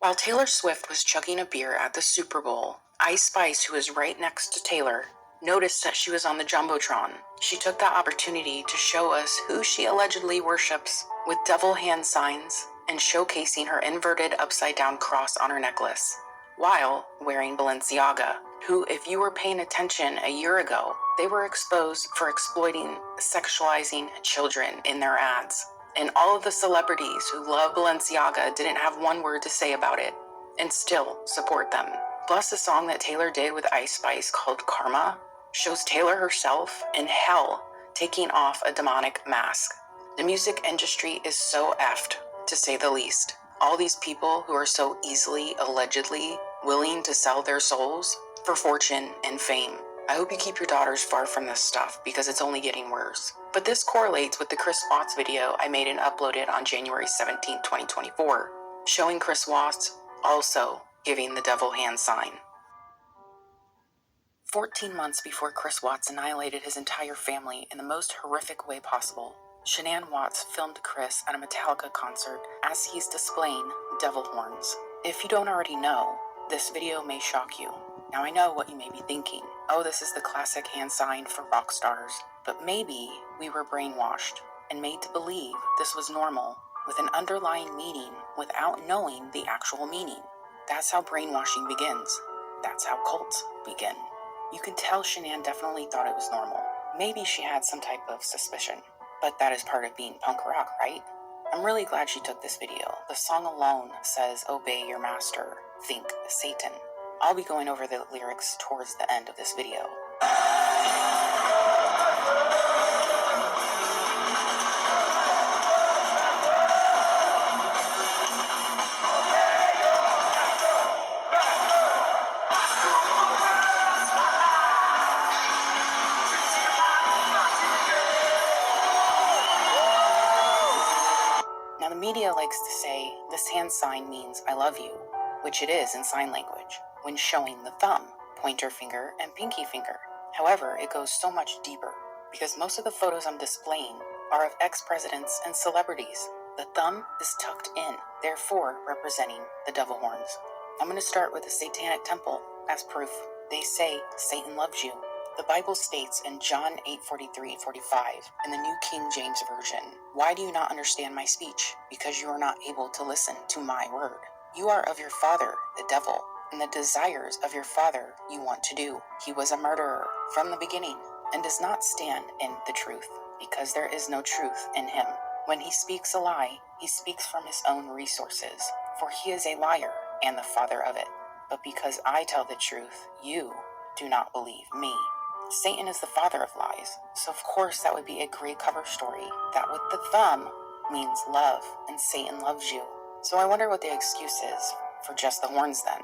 While Taylor Swift was chugging a beer at the Super Bowl, Ice Spice, who was right next to Taylor, noticed that she was on the Jumbotron. She took that opportunity to show us who she allegedly worships with devil hand signs and showcasing her inverted upside-down cross on her necklace, while wearing Balenciaga, who, if you were paying attention a year ago, they were exposed for exploiting sexualizing children in their ads. And all of the celebrities who love Balenciaga didn't have one word to say about it, and still support them. Plus, the song that Taylor did with Ice Spice called Karma shows Taylor herself in hell taking off a demonic mask. The music industry is so effed, to say the least. All these people who are so easily, allegedly, willing to sell their souls for fortune and fame. I hope you keep your daughters far from this stuff because it's only getting worse. But this correlates with the Chris Watts video I made and uploaded on January 17, 2024, showing Chris Watts also giving the devil hand sign. 14 months before Chris Watts annihilated his entire family in the most horrific way possible, Shanann Watts filmed Chris at a Metallica concert as he's displaying devil horns. If you don't already know, this video may shock you. Now I know what you may be thinking. Oh, this is the classic hand sign for rock stars. But maybe we were brainwashed and made to believe this was normal with an underlying meaning without knowing the actual meaning. That's how brainwashing begins. That's how cults begin. You can tell Shanann definitely thought it was normal. Maybe she had some type of suspicion. But that is part of being punk rock, right? I'm really glad she took this video. The song alone says, "Obey your master, think Satan." I'll be going over the lyrics towards the end of this video. Now the media likes to say this hand sign means I love you, which it is in sign language, when showing the thumb, pointer finger, and pinky finger. However, it goes so much deeper, because most of the photos I'm displaying are of ex-presidents and celebrities. The thumb is tucked in, therefore representing the devil horns. I'm going to start with the Satanic Temple as proof. They say Satan loves you. The Bible states in John 8:43-45 in the New King James Version, "Why do you not understand my speech? Because you are not able to listen to my word. You are of your father, the devil, and the desires of your father you want to do. He was a murderer from the beginning and does not stand in the truth, because there is no truth in him. When he speaks a lie, he speaks from his own resources, for he is a liar and the father of it. But because I tell the truth, you do not believe me." Satan is the father of lies, so of course that would be a great cover story. That with the thumb means love, and Satan loves you. So I wonder what the excuse is for just the horns then.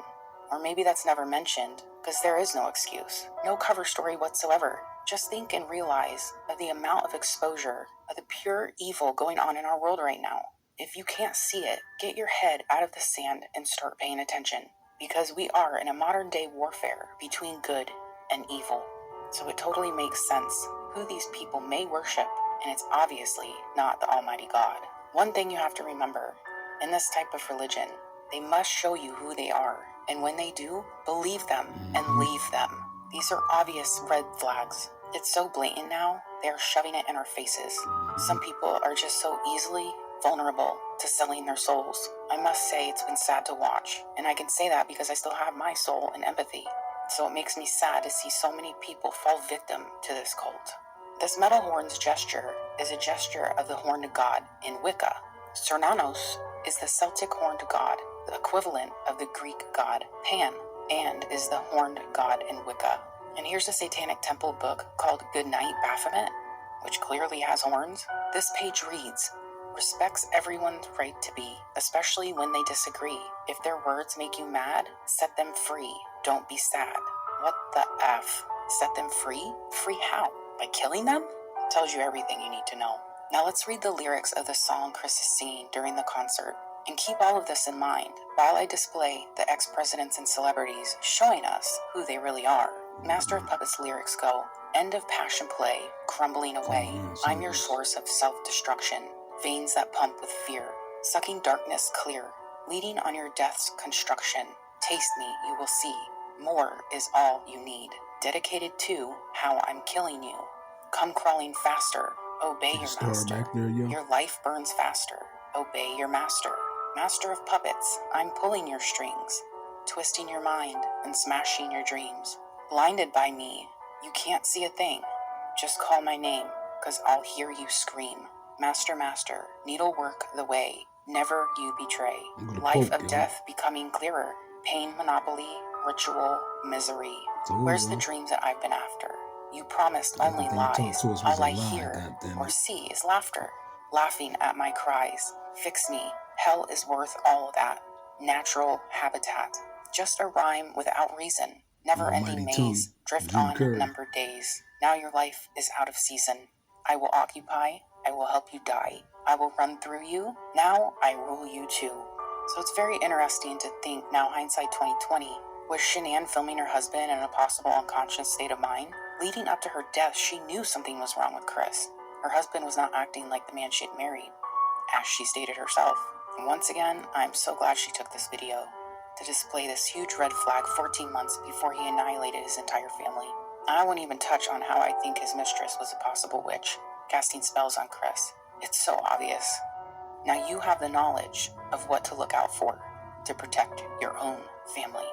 Or maybe that's never mentioned, because there is no excuse. No cover story whatsoever. Just think and realize of the amount of exposure of the pure evil going on in our world right now. If you can't see it, get your head out of the sand and start paying attention. Because we are in a modern day warfare between good and evil. So it totally makes sense who these people may worship, and it's obviously not the Almighty God. One thing you have to remember, in this type of religion, they must show you who they are, and when they do, believe them and leave them. These are obvious red flags. It's so blatant now, they're shoving it in our faces. Some people are just so easily vulnerable to selling their souls. I must say it's been sad to watch, and I can say that because I still have my soul and empathy. So it makes me sad to see so many people fall victim to this cult. This metal horns gesture is a gesture of the horned god in Wicca. Cernunnos is the Celtic horned god, the equivalent of the Greek god Pan, and is the horned god in Wicca. And here's a Satanic Temple book called Goodnight Baphomet, which clearly has horns. This page reads, "Respects everyone's right to be, especially when they disagree. If their words make you mad, set them free. Don't be sad." What the F? Set them free? Free how? By killing them? Tells you everything you need to know. Now let's read the lyrics of the song Chris is singing during the concert. And keep all of this in mind while I display the ex-presidents and celebrities showing us who they really are. Master of Puppets lyrics go, "End of passion play, crumbling away. I'm your source of self-destruction. Veins that pump with fear, sucking darkness clear. leading on your death's construction. Taste me, you will see. More is all you need. Dedicated to how I'm killing you. Come crawling faster. Obey your master. Back there, yo. Your life burns faster. Obey your master. Master of puppets, I'm pulling your strings, twisting your mind and smashing your dreams. Blinded by me, you can't see a thing. Just call my name, 'cause I'll hear you scream. Master, master, needlework the way. Never you betray. Life of death becoming clearer. Pain, monopoly, ritual, misery. Where's the dreams that I've been after? You promised only lies. All I hear or see is laughter. Laughing at my cries. Fix me. Hell is worth all of that. Natural habitat. Just a rhyme without reason. Never-ending maze. Drift on numbered days. Now your life is out of season. I will occupy. I will help you die. I will run through you. Now I rule you too. So it's very interesting to think, now hindsight 2020, was Shanann filming her husband in a possible unconscious state of mind? Leading up to her death, she knew something was wrong with Chris. Her husband was not acting like the man she had married, as she stated herself. And once again, I'm so glad she took this video to display this huge red flag 14 months before he annihilated his entire family. I won't even touch on how I think his mistress was a possible witch, casting spells on Chris. It's so obvious. Now you have the knowledge of what to look out for to protect your own family.